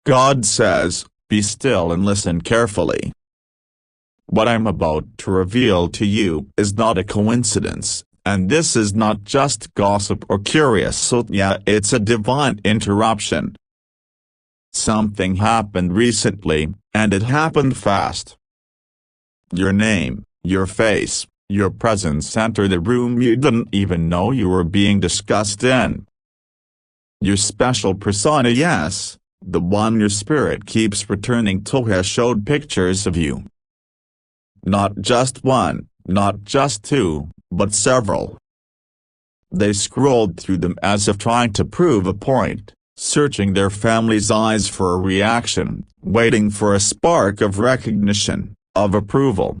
God says, "Be still and listen carefully. What I'm about to reveal to you is not a coincidence, and this is not just gossip or curiosity, it's a divine interruption. Something happened recently, and it happened fast. Your name, your face, your presence entered a room you didn't even know you were being discussed in. Your special persona, yes, the one your spirit keeps returning to, has showed pictures of you. Not just one, not just two, but several. They scrolled through them as if trying to prove a point, searching their family's eyes for a reaction, waiting for a spark of recognition, of approval.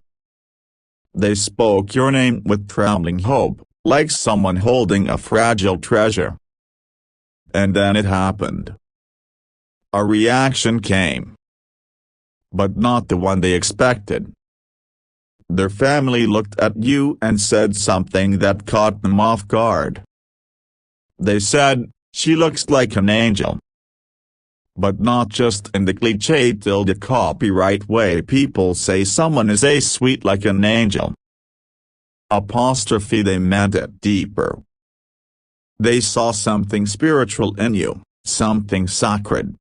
They spoke your name with trembling hope, like someone holding a fragile treasure. And then it happened. A reaction came. But not the one they expected. Their family looked at you and said something that caught them off guard. They said, "She looks like an angel." But not just in the cliché tilde copyright way people say someone is sweet like an angel. Apostrophe, they meant it deeper. They saw something spiritual in you, something sacred.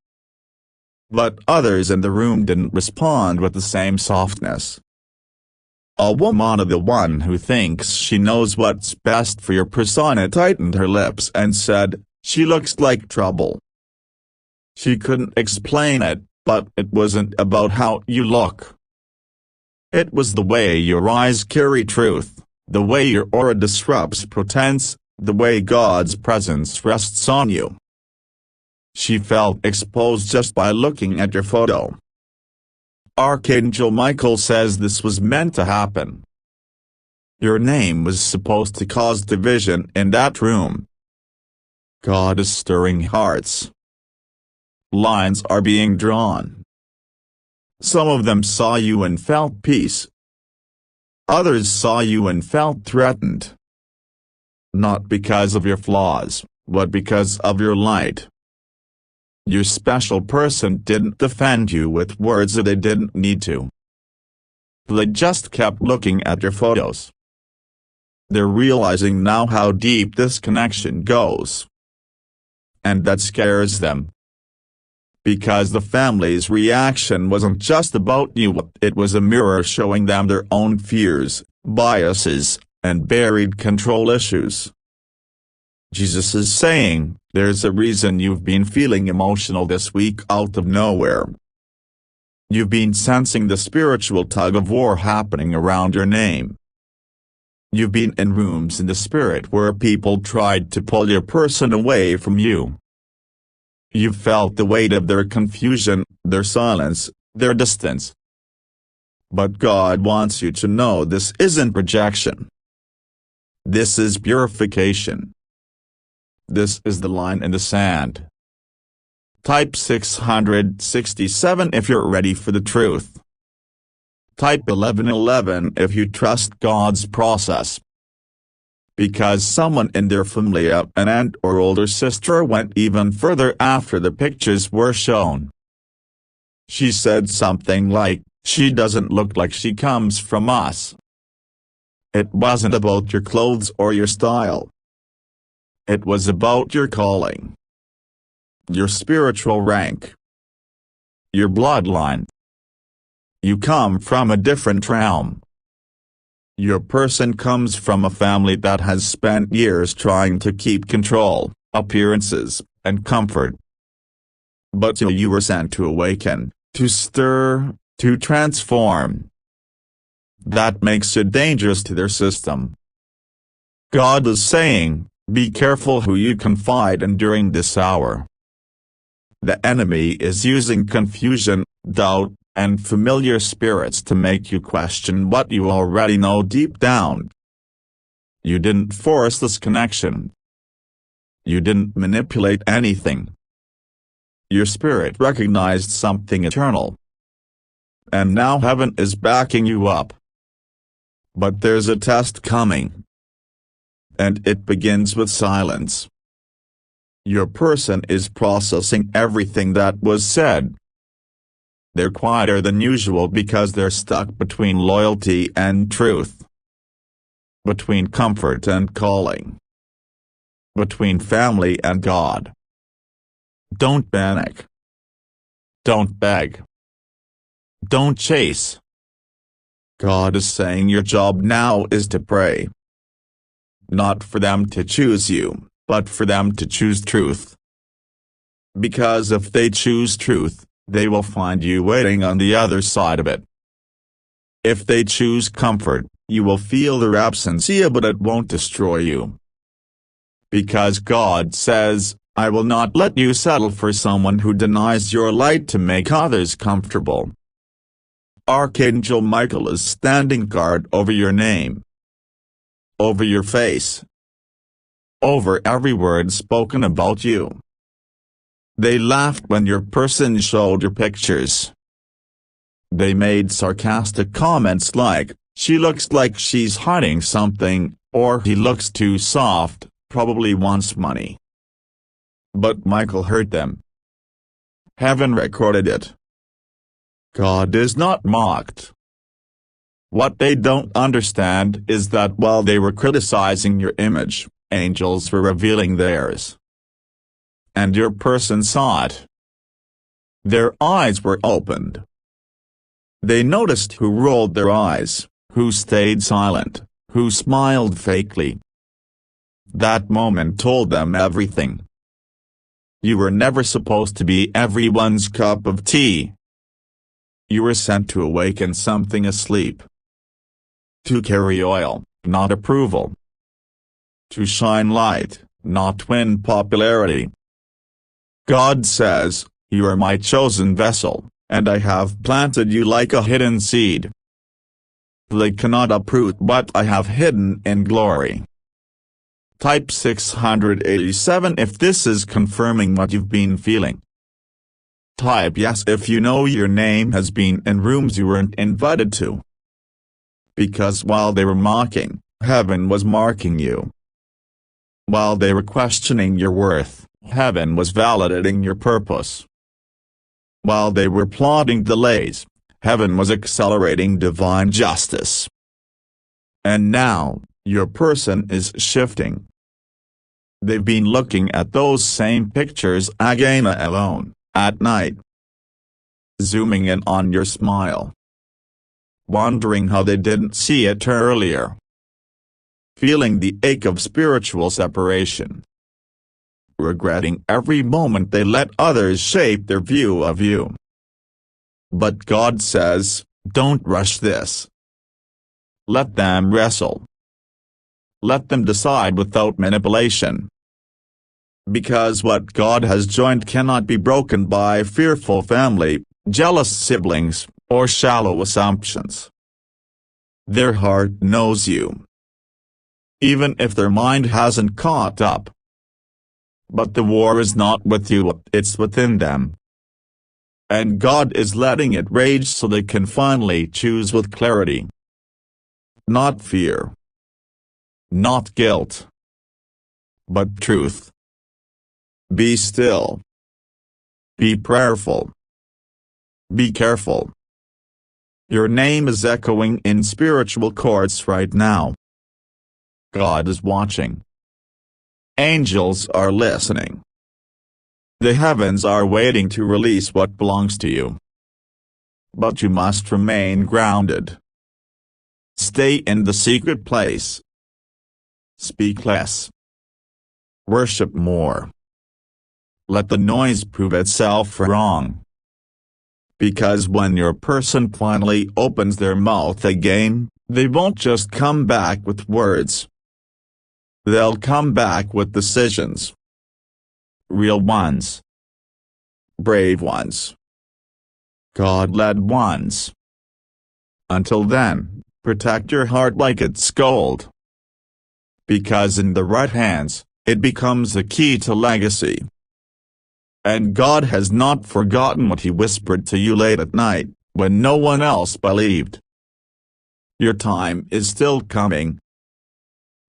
But others in the room didn't respond with the same softness. A woman, the one who thinks she knows what's best for your persona, tightened her lips and said, "She looks like trouble." She couldn't explain it, but it wasn't about how you look. It was the way your eyes carry truth, the way your aura disrupts pretense, the way God's presence rests on you. She felt exposed just by looking at your photo. Archangel Michael says this was meant to happen. Your name was supposed to cause division in that room. God is stirring hearts. Lines are being drawn. Some of them saw you and felt peace. Others saw you and felt threatened. Not because of your flaws, but because of your light. Your special person didn't defend you with words that they didn't need to. They just kept looking at your photos. They're realizing now how deep this connection goes. And that scares them. Because the family's reaction wasn't just about you, it was a mirror showing them their own fears, biases, and buried control issues. Jesus is saying, there's a reason you've been feeling emotional this week out of nowhere. You've been sensing the spiritual tug-of-war happening around your name. You've been in rooms in the spirit where people tried to pull your person away from you. You've felt the weight of their confusion, their silence, their distance. But God wants you to know this isn't rejection. This is purification. This is the line in the sand. Type 667 if you're ready for the truth. Type 1111 if you trust God's process. Because someone in their family, an aunt or older sister, went even further after the pictures were shown. She said something like, "She doesn't look like she comes from us." It wasn't about your clothes or your style. It was about your calling. Your spiritual rank. Your bloodline. You come from a different realm. Your person comes from a family that has spent years trying to keep control, appearances, and comfort. But you were sent to awaken, to stir, to transform. That makes you dangerous to their system. God is saying, be careful who you confide in during this hour. The enemy is using confusion, doubt, and familiar spirits to make you question what you already know deep down. You didn't force this connection. You didn't manipulate anything. Your spirit recognized something eternal. And now heaven is backing you up. But there's a test coming. And it begins with silence. Your person is processing everything that was said. They're quieter than usual because they're stuck between loyalty and truth. Between comfort and calling. Between family and God. Don't panic. Don't beg. Don't chase. God is saying your job now is to pray. Not for them to choose you, but for them to choose truth. Because if they choose truth, they will find you waiting on the other side of it. If they choose comfort, you will feel their absence, but it won't destroy you. Because God says, I will not let you settle for someone who denies your light to make others comfortable. Archangel Michael is standing guard over your name. Over your face. Over every word spoken about you. They laughed when your person showed your pictures. They made sarcastic comments like, she looks like she's hiding something, or he looks too soft, probably wants money. But Michael heard them. Heaven recorded it. God is not mocked. What they don't understand is that while they were criticizing your image, angels were revealing theirs. And your person saw it. Their eyes were opened. They noticed who rolled their eyes, who stayed silent, who smiled fakely. That moment told them everything. You were never supposed to be everyone's cup of tea. You were sent to awaken something asleep. To carry oil, not approval. To shine light, not win popularity. God says, you are my chosen vessel, and I have planted you like a hidden seed. They cannot uproot what I have hidden in glory. Type 687 if this is confirming what you've been feeling. Type yes if you know your name has been in rooms you weren't invited to. Because while they were mocking, heaven was marking you. While they were questioning your worth, heaven was validating your purpose. While they were plotting delays, heaven was accelerating divine justice. And now, your person is shifting. They've been looking at those same pictures again alone, at night. Zooming in on your smile. Wondering how they didn't see it earlier. Feeling the ache of spiritual separation. Regretting every moment they let others shape their view of you. But God says, don't rush this. Let them wrestle. Let them decide without manipulation. Because what God has joined cannot be broken by fearful family, jealous siblings, or shallow assumptions. Their heart knows you. Even if their mind hasn't caught up. But the war is not with you, it's within them. And God is letting it rage so they can finally choose with clarity. Not fear. Not guilt. But truth. Be still. Be prayerful. Be careful. Your name is echoing in spiritual courts right now. God is watching. Angels are listening. The heavens are waiting to release what belongs to you. But you must remain grounded. Stay in the secret place. Speak less. Worship more. Let the noise prove itself wrong. Because when your person finally opens their mouth again, they won't just come back with words. They'll come back with decisions. Real ones. Brave ones. God-led ones. Until then, protect your heart like it's gold. Because in the right hands, it becomes the key to legacy. And God has not forgotten what He whispered to you late at night, when no one else believed. Your time is still coming.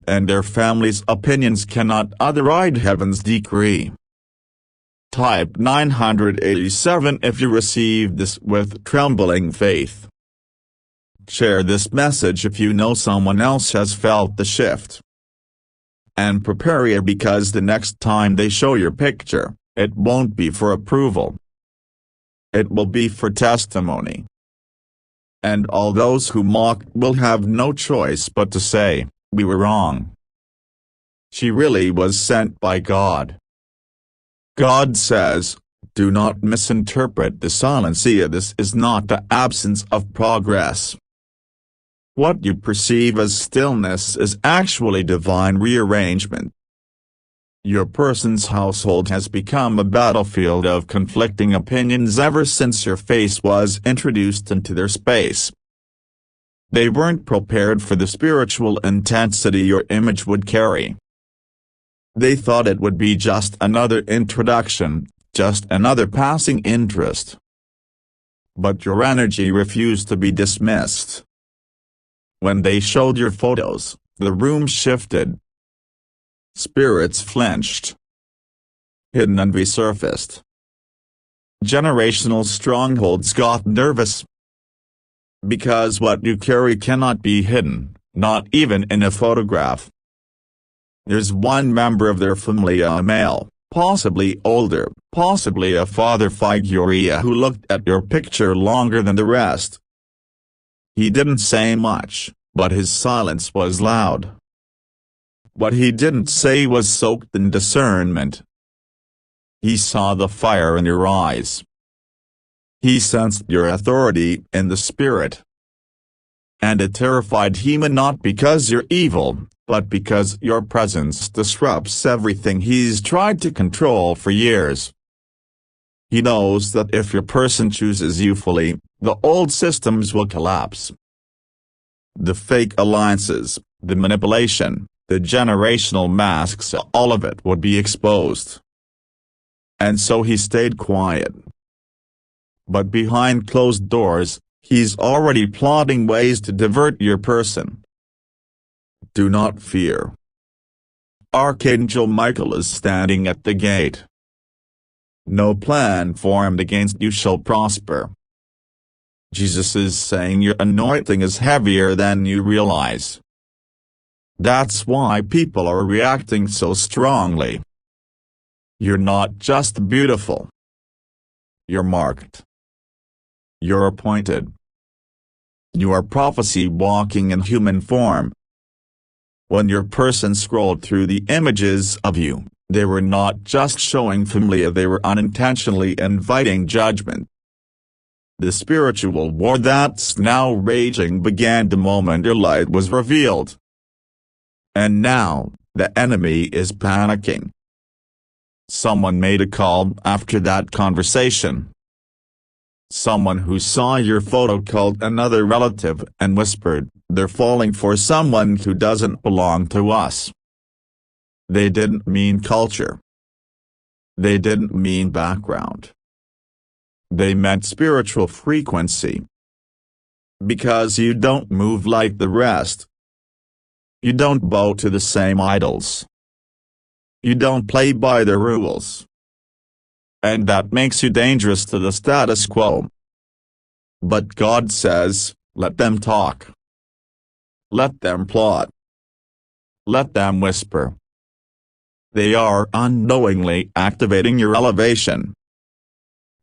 And their family's opinions cannot override heaven's decree. Type 987 if you received this with trembling faith. Share this message if you know someone else has felt the shift. And prepare you, because the next time they show your picture, it won't be for approval. It will be for testimony. And all those who mock will have no choice but to say, "We were wrong. She really was sent by God." God says, "Do not misinterpret the silence here. This is not the absence of progress. What you perceive as stillness is actually divine rearrangement. Your person's household has become a battlefield of conflicting opinions ever since your face was introduced into their space. They weren't prepared for the spiritual intensity your image would carry. They thought it would be just another introduction, just another passing interest. But your energy refused to be dismissed. When they showed your photos, the room shifted. Spirits flinched. Hidden and resurfaced. Generational strongholds got nervous. Because what you carry cannot be hidden, not even in a photograph. There's one member of their family, a male, possibly older, possibly a father figure, who looked at your picture longer than the rest. He didn't say much, but his silence was loud. What he didn't say was soaked in discernment. He saw the fire in your eyes. He sensed your authority in the spirit. And it terrified him, not because you're evil, but because your presence disrupts everything he's tried to control for years. He knows that if your person chooses you fully, the old systems will collapse. The fake alliances, the manipulation, the generational masks, all of it would be exposed. And so he stayed quiet. But behind closed doors, he's already plotting ways to divert your person. Do not fear. Archangel Michael is standing at the gate. No plan formed against you shall prosper. Jesus is saying your anointing is heavier than you realize. That's why people are reacting so strongly. You're not just beautiful. You're marked. You're appointed. You are prophecy walking in human form. When your person scrolled through the images of you, they were not just showing familia, they were unintentionally inviting judgment. The spiritual war that's now raging began the moment your light was revealed. And now, the enemy is panicking. Someone made a call after that conversation. Someone who saw your photo called another relative and whispered, "They're falling for someone who doesn't belong to us." They didn't mean culture. They didn't mean background. They meant spiritual frequency. Because you don't move like the rest. You don't bow to the same idols. You don't play by the rules. And that makes you dangerous to the status quo. But God says, let them talk. Let them plot. Let them whisper. They are unknowingly activating your elevation.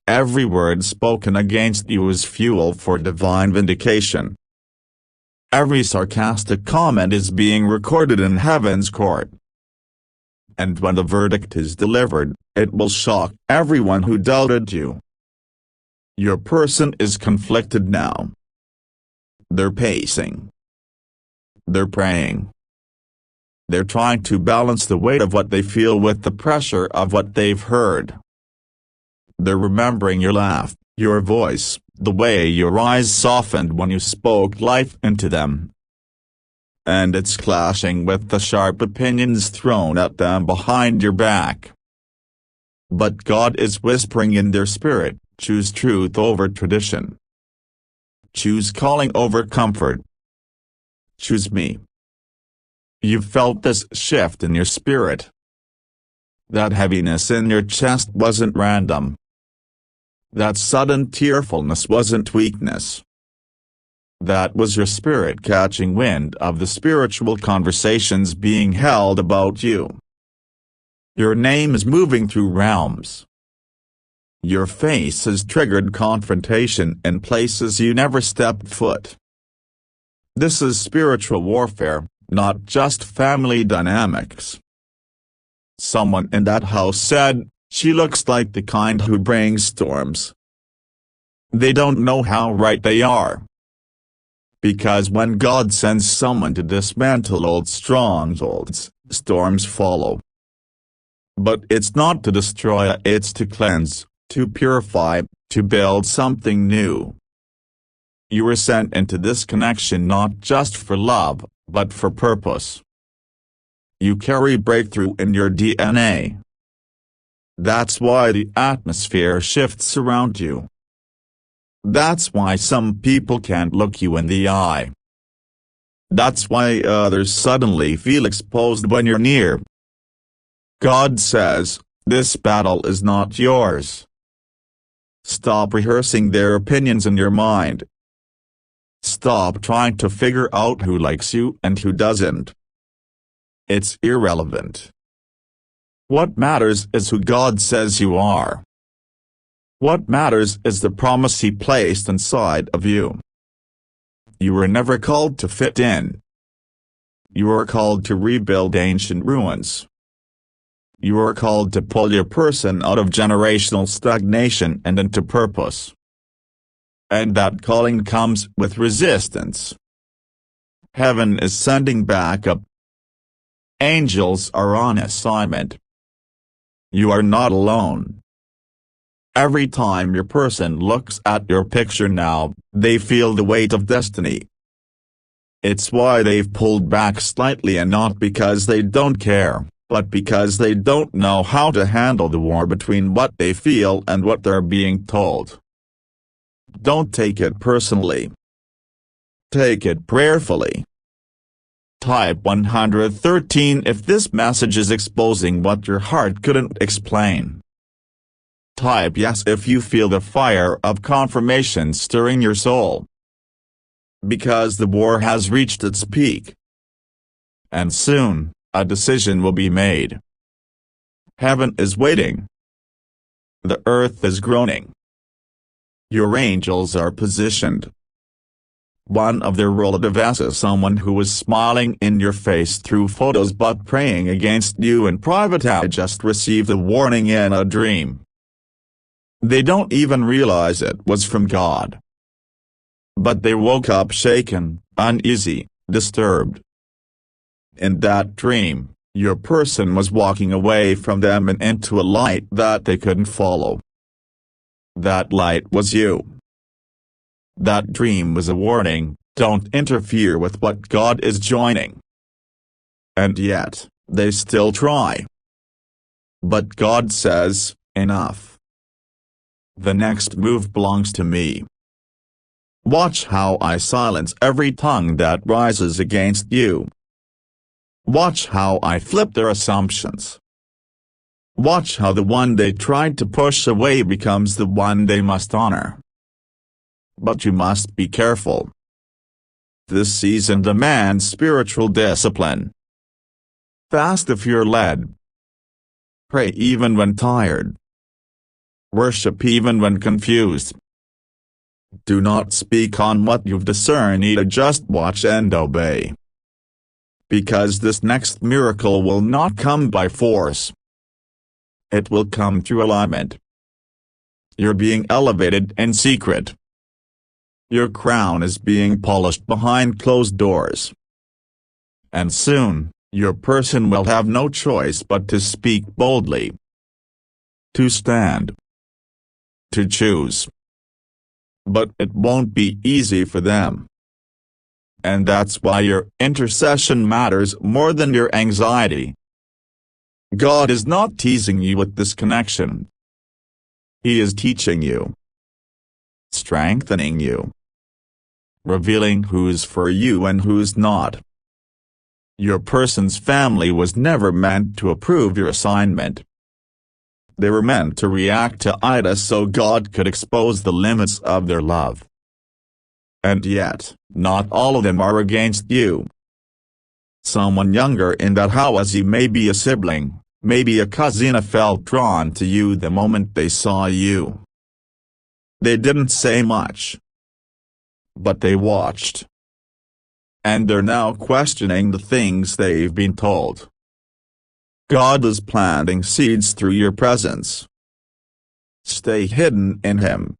Every word spoken against you is fuel for divine vindication. Every sarcastic comment is being recorded in heaven's court. And when the verdict is delivered, it will shock everyone who doubted you. Your person is conflicted now. They're pacing. They're praying. They're trying to balance the weight of what they feel with the pressure of what they've heard. They're remembering your laugh, your voice, the way your eyes softened when you spoke life into them. And it's clashing with the sharp opinions thrown at them behind your back. But God is whispering in their spirit, choose truth over tradition. Choose calling over comfort. Choose me. You've felt this shift in your spirit. That heaviness in your chest wasn't random. That sudden tearfulness wasn't weakness. That was your spirit catching wind of the spiritual conversations being held about you. Your name is moving through realms. Your face has triggered confrontation in places you never stepped foot. This is spiritual warfare, not just family dynamics. Someone in that house said, "She looks like the kind who brings storms." They don't know how right they are. Because when God sends someone to dismantle old strongholds, storms follow. But it's not to destroy, it's to cleanse, to purify, to build something new. You were sent into this connection not just for love, but for purpose. You carry breakthrough in your DNA. That's why the atmosphere shifts around you. That's why some people can't look you in the eye. That's why others suddenly feel exposed when you're near. God says, this battle is not yours. Stop rehearsing their opinions in your mind. Stop trying to figure out who likes you and who doesn't. It's irrelevant. What matters is who God says you are. What matters is the promise He placed inside of you. You were never called to fit in. You are called to rebuild ancient ruins. You are called to pull your person out of generational stagnation and into purpose. And that calling comes with resistance. Heaven is sending backup. Angels are on assignment. You are not alone. Every time your person looks at your picture now, they feel the weight of destiny. It's why they've pulled back slightly, and not because they don't care, but because they don't know how to handle the war between what they feel and what they're being told. Don't take it personally. Take it prayerfully. Type 113 if this message is exposing what your heart couldn't explain. Type yes if you feel the fire of confirmation stirring your soul. Because the war has reached its peak. And soon, a decision will be made. Heaven is waiting. The earth is groaning. Your angels are positioned. One of their relatives is someone who was smiling in your face through photos but praying against you in private. I just received a warning in a dream. They don't even realize it was from God. But they woke up shaken, uneasy, disturbed. In that dream, your person was walking away from them and into a light that they couldn't follow. That light was you. That dream was a warning, don't interfere with what God is joining. And yet, they still try. But God says, enough. The next move belongs to me. Watch how I silence every tongue that rises against you. Watch how I flip their assumptions. Watch how the one they tried to push away becomes the one they must honor. But you must be careful. This season demands spiritual discipline. Fast if you're led. Pray even when tired. Worship even when confused. Do not speak on what you've discerned, just watch and obey. Because this next miracle will not come by force. It will come through alignment. You're being elevated in secret. Your crown is being polished behind closed doors. And soon, your person will have no choice but to speak boldly. To stand. To choose. But it won't be easy for them. And that's why your intercession matters more than your anxiety. God is not teasing you with this connection. He is teaching you. Strengthening you. Revealing who's for you and who's not. Your person's family was never meant to approve your assignment. They were meant to react to Ida so God could expose the limits of their love. And yet, not all of them are against you. Someone younger in that house, you may be a sibling, maybe a cousin, felt drawn to you the moment they saw you. They didn't say much, but they watched. And they're now questioning the things they've been told. God is planting seeds through your presence. Stay hidden in Him.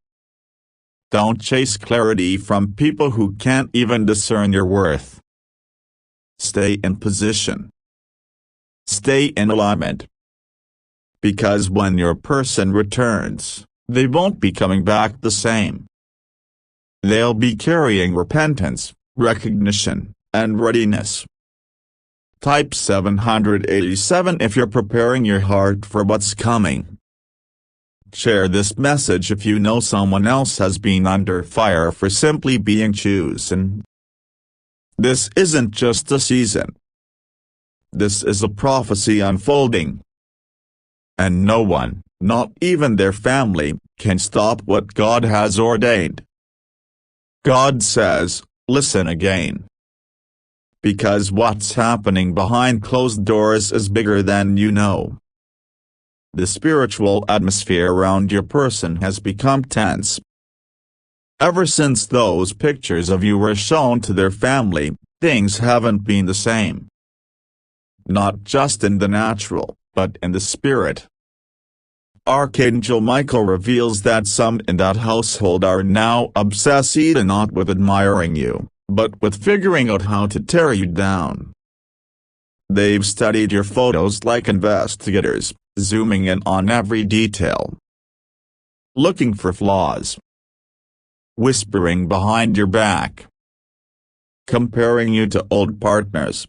Don't chase clarity from people who can't even discern your worth. Stay in position. Stay in alignment. Because when your person returns, they won't be coming back the same. They'll be carrying repentance, recognition, and readiness. Type 787 if you're preparing your heart for what's coming. Share this message if you know someone else has been under fire for simply being chosen. This isn't just a season. This is a prophecy unfolding. And no one, not even their family, can stop what God has ordained. God says, listen again. Because what's happening behind closed doors is bigger than you know. The spiritual atmosphere around your person has become tense. Ever since those pictures of you were shown to their family, things haven't been the same. Not just in the natural, but in the spirit. Archangel Michael reveals that some in that household are now obsessed not with admiring you, but with figuring out how to tear you down. They've studied your photos like investigators, zooming in on every detail, looking for flaws, whispering behind your back, comparing you to old partners,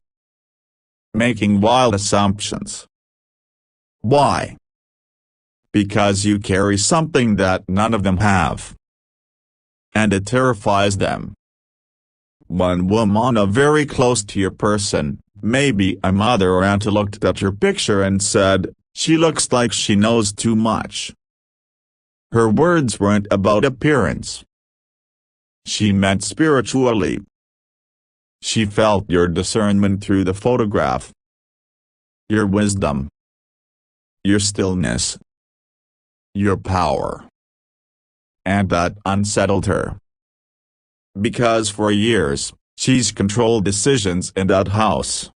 making wild assumptions. Why? Because you carry something that none of them have. And it terrifies them. One woman very close to your person, maybe a mother or aunt, looked at your picture and said, "She looks like she knows too much." Her words weren't about appearance. She meant spiritually. She felt your discernment through the photograph. Your wisdom. Your stillness. Your power. And that unsettled her. Because for years, she's controlled decisions in that house.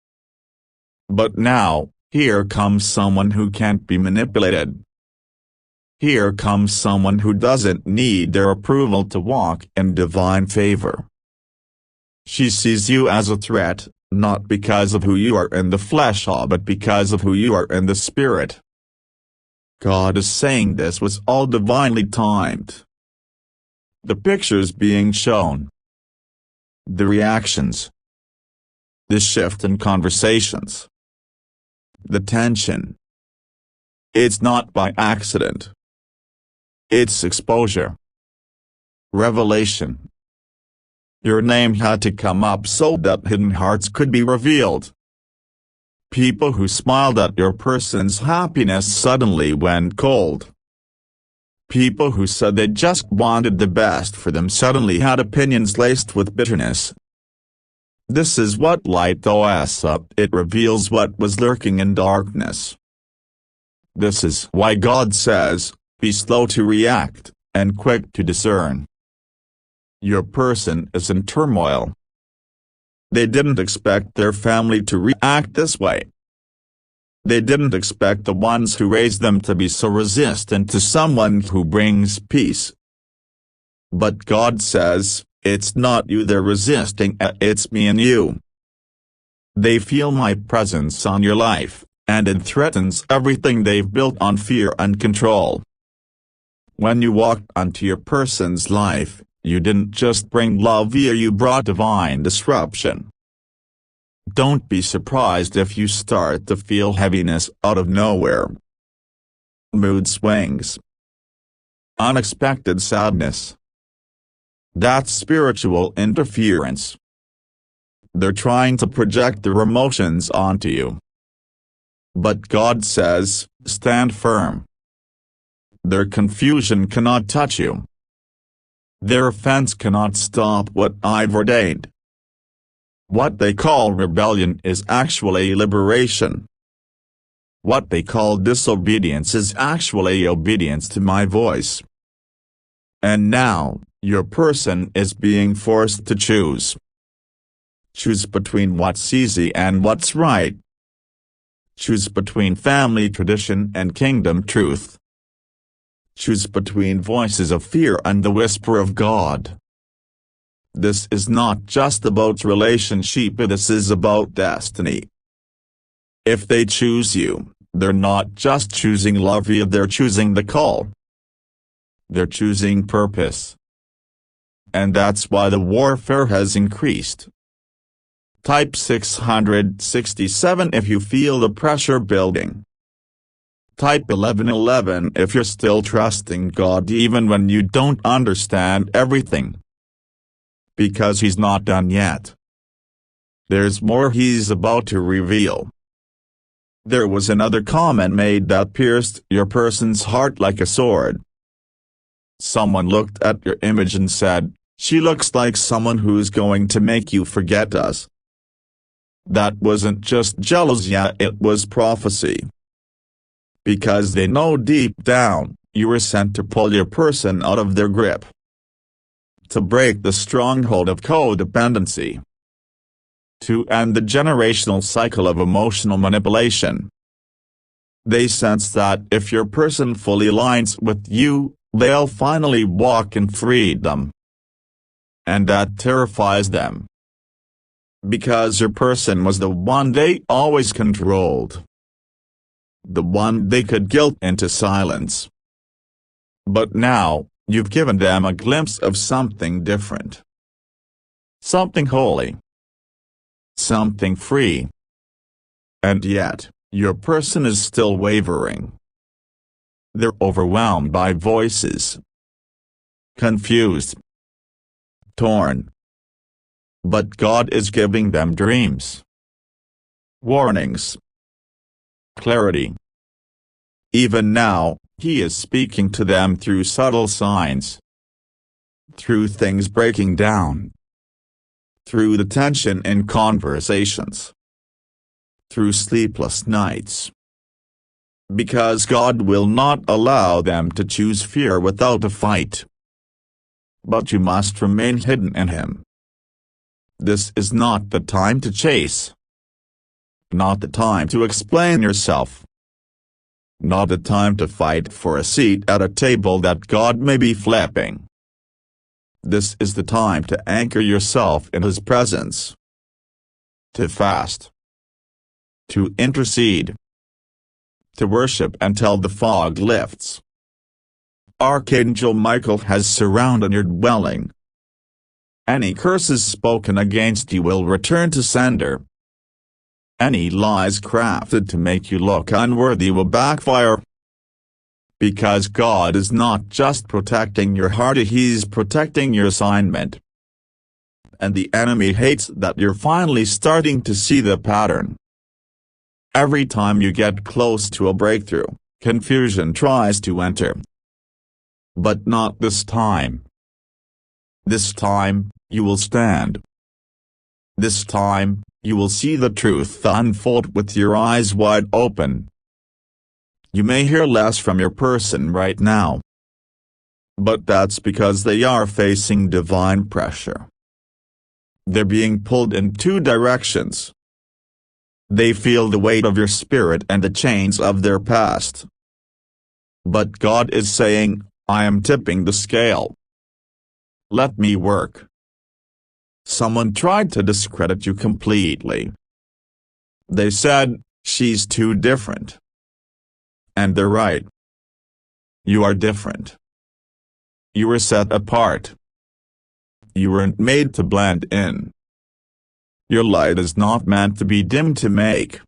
But now, here comes someone who can't be manipulated. Here comes someone who doesn't need their approval to walk in divine favor. She sees you as a threat, not because of who you are in the flesh, but because of who you are in the spirit. God is saying this was all divinely timed. The pictures being shown, the reactions, the shift in conversations, the tension. It's not by accident. It's exposure. Revelation. Your name had to come up so that hidden hearts could be revealed. People who smiled at your person's happiness suddenly went cold. People who said they just wanted the best for them suddenly had opinions laced with bitterness. This is what light does. It reveals what was lurking in darkness. This is why God says, be slow to react, and quick to discern. Your person is in turmoil. They didn't expect their family to react this way. They didn't expect the ones who raised them to be so resistant to someone who brings peace. But God says, it's not you they're resisting, it's me and you. They feel my presence on your life, and it threatens everything they've built on fear and control. When you walked onto your person's life, you didn't just bring love, you brought divine disruption. Don't be surprised if you start to feel heaviness out of nowhere. Mood swings. Unexpected sadness. That's spiritual interference. They're trying to project their emotions onto you. But God says, stand firm. Their confusion cannot touch you. Their offense cannot stop what I've ordained. What they call rebellion is actually liberation. What they call disobedience is actually obedience to my voice. And now, your person is being forced to choose. Choose between what's easy and what's right. Choose between family tradition and kingdom truth. Choose between voices of fear and the whisper of God. This is not just about relationship, this is about destiny. If they choose you, they're not just choosing love, they're choosing the call. They're choosing purpose. And that's why the warfare has increased. Type 667 if you feel the pressure building. Type 1111 if you're still trusting God even when you don't understand everything. Because He's not done yet. There's more He's about to reveal. There was another comment made that pierced your person's heart like a sword. Someone looked at your image and said, "She looks like someone who's going to make you forget us." That wasn't just jealousy, it was prophecy. Because they know deep down, you were sent to pull your person out of their grip. To break the stronghold of codependency. To end the generational cycle of emotional manipulation. They sense that if your person fully aligns with you, they'll finally walk in freedom. And that terrifies them. Because your person was the one they always controlled. The one they could guilt into silence. But now, you've given them a glimpse of something different. Something holy. Something free. And yet, your person is still wavering. They're overwhelmed by voices. Confused. Torn. But God is giving them dreams. Warnings. Clarity. Even now, He is speaking to them through subtle signs. Through things breaking down. Through the tension in conversations. Through sleepless nights. Because God will not allow them to choose fear without a fight. But you must remain hidden in Him. This is not the time to chase. Not the time to explain yourself. Not the time to fight for a seat at a table that God may be flipping. This is the time to anchor yourself in His presence. To fast. To intercede. To worship until the fog lifts. Archangel Michael has surrounded your dwelling. Any curses spoken against you will return to sender. Any lies crafted to make you look unworthy will backfire. Because God is not just protecting your heart, He's protecting your assignment. And the enemy hates that you're finally starting to see the pattern. Every time you get close to a breakthrough, confusion tries to enter. But not this time. This time, you will stand. This time, you will see the truth unfold with your eyes wide open. You may hear less from your person right now. But that's because they are facing divine pressure. They're being pulled in two directions. They feel the weight of your spirit and the chains of their past. But God is saying, I am tipping the scale. Let me work. Someone tried to discredit you completely. They said, she's too different. And they're right. You are different. You were set apart. You weren't made to blend in. Your light is not meant to be dim to make